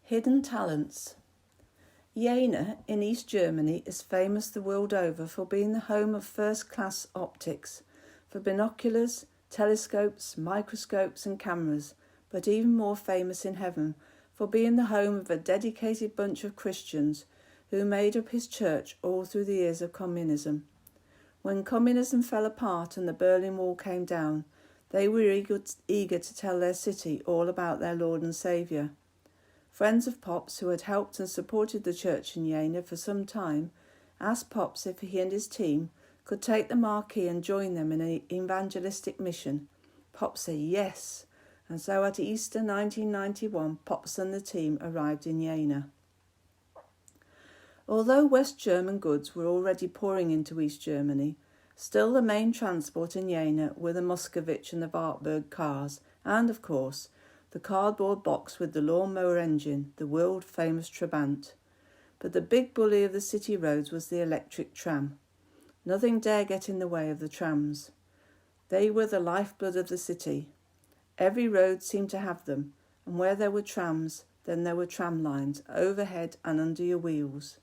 Hidden talents. Jena in East Germany is famous the world over for being the home of first-class optics, for binoculars, telescopes, microscopes and cameras, but even more famous in heaven for being the home of a dedicated bunch of Christians who made up his church all through the years of communism. When communism fell apart and the Berlin Wall came down, they were eager to tell their city all about their Lord and Saviour. Friends of Pop's, who had helped and supported the church in Jena for some time, asked Pop's if he and his team could take the marquee and join them in an evangelistic mission. Pop said yes, and so at Easter 1991, Pop's and the team arrived in Jena. Although West German goods were already pouring into East Germany, still the main transport in Jena were the Muscovich and the Wartburg cars, and, of course, the cardboard box with the lawnmower engine, the world-famous Trabant. But the big bully of the city roads was the electric tram. Nothing dare get in the way of the trams. They were the lifeblood of the city. Every road seemed to have them, and where there were trams, then there were tram lines, overhead and under your wheels.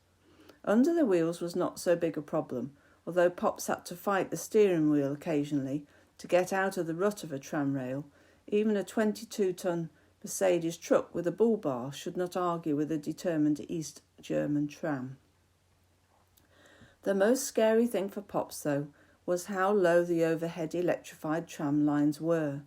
Under the wheels was not so big a problem, although Pops had to fight the steering wheel occasionally to get out of the rut of a tram rail. Even a 22-ton Mercedes truck with a bull bar should not argue with a determined East German tram. The most scary thing for Pops, though, was how low the overhead electrified tram lines were.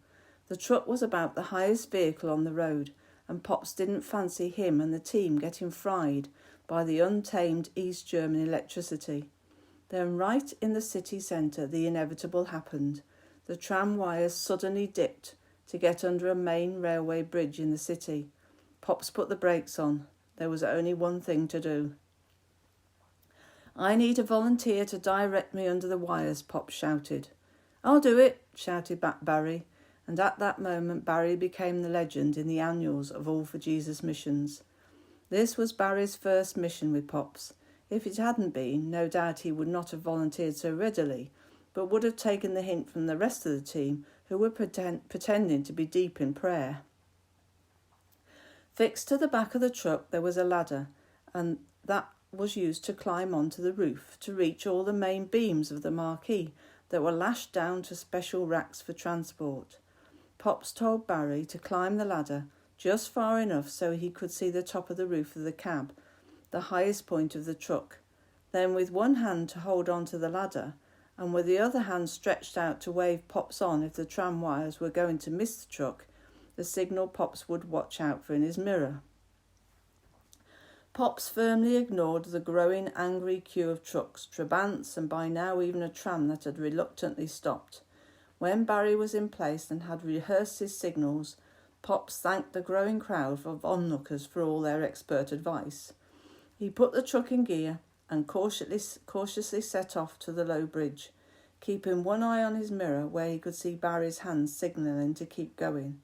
The truck was about the highest vehicle on the road, and Pops didn't fancy him and the team getting fried by the untamed East German electricity. Then right in the city centre the inevitable happened. The tram wires suddenly dipped to get under a main railway bridge in the city. Pops put the brakes on. There was only one thing to do. "I need a volunteer to direct me under the wires," Pops shouted. "I'll do it," shouted back Barry, and at that moment Barry became the legend in the annals of All for Jesus missions. This was Barry's first mission with Pops. If it hadn't been, no doubt he would not have volunteered so readily, but would have taken the hint from the rest of the team, who were pretending to be deep in prayer. Fixed to the back of the truck there was a ladder, and that was used to climb onto the roof to reach all the main beams of the marquee that were lashed down to special racks for transport. Pops told Barry to climb the ladder just far enough so he could see the top of the roof of the cab, the highest point of the truck. Then with one hand to hold on to the ladder, and with the other hand stretched out to wave Pops on if the tram wires were going to miss the truck, the signal Pops would watch out for in his mirror. Pops firmly ignored the growing angry queue of trucks, Trabants, and by now even a tram that had reluctantly stopped. When Barry was in place and had rehearsed his signals, Pops thanked the growing crowd of onlookers for all their expert advice. He put the truck in gear and cautiously set off to the low bridge, keeping one eye on his mirror where he could see Barry's hands signalling to keep going.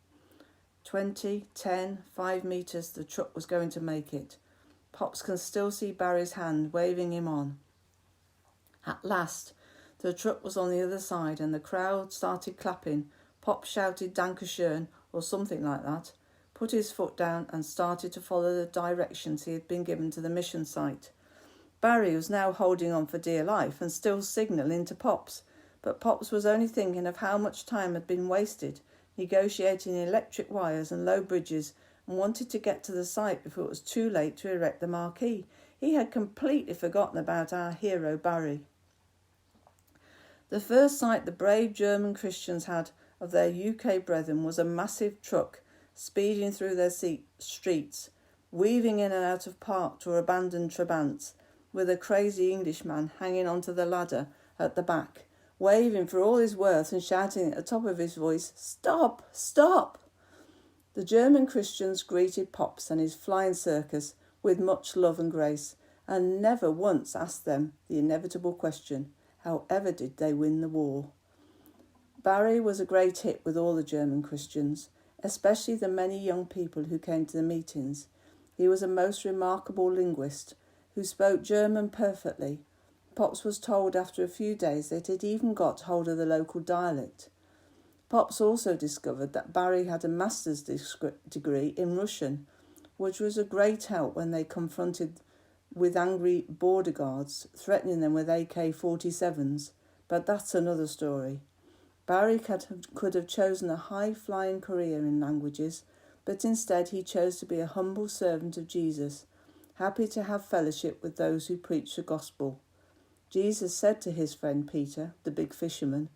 20, 10, 5 metres, the truck was going to make it. Pops can still see Barry's hand waving him on. At last, the truck was on the other side and the crowd started clapping. Pop shouted Dankeschön or something like that, put his foot down and started to follow the directions he had been given to the mission site. Barry was now holding on for dear life and still signalling to Pops, but Pops was only thinking of how much time had been wasted negotiating electric wires and low bridges and wanted to get to the site before it was too late to erect the marquee. He had completely forgotten about our hero Barry. The first sight the brave German Christians had of their UK brethren was a massive truck speeding through their streets, weaving in and out of parked or abandoned Trabants, with a crazy Englishman hanging onto the ladder at the back, waving for all his worth and shouting at the top of his voice, "Stop! Stop!" The German Christians greeted Pops and his flying circus with much love and grace, and never once asked them the inevitable question, how ever did they win the war? Barry was a great hit with all the German Christians, especially the many young people who came to the meetings. He was a most remarkable linguist who spoke German perfectly. Pops was told after a few days that he'd even got hold of the local dialect. Pops also discovered that Barry had a master's degree in Russian, which was a great help when they confronted with angry border guards, threatening them with AK-47s, but that's another story. Barry could have chosen a high-flying career in languages, but instead he chose to be a humble servant of Jesus, happy to have fellowship with those who preach the gospel. Jesus said to his friend Peter, the big fisherman,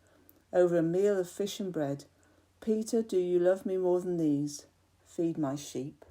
over a meal of fish and bread, "Peter, do you love me more than these? Feed my sheep."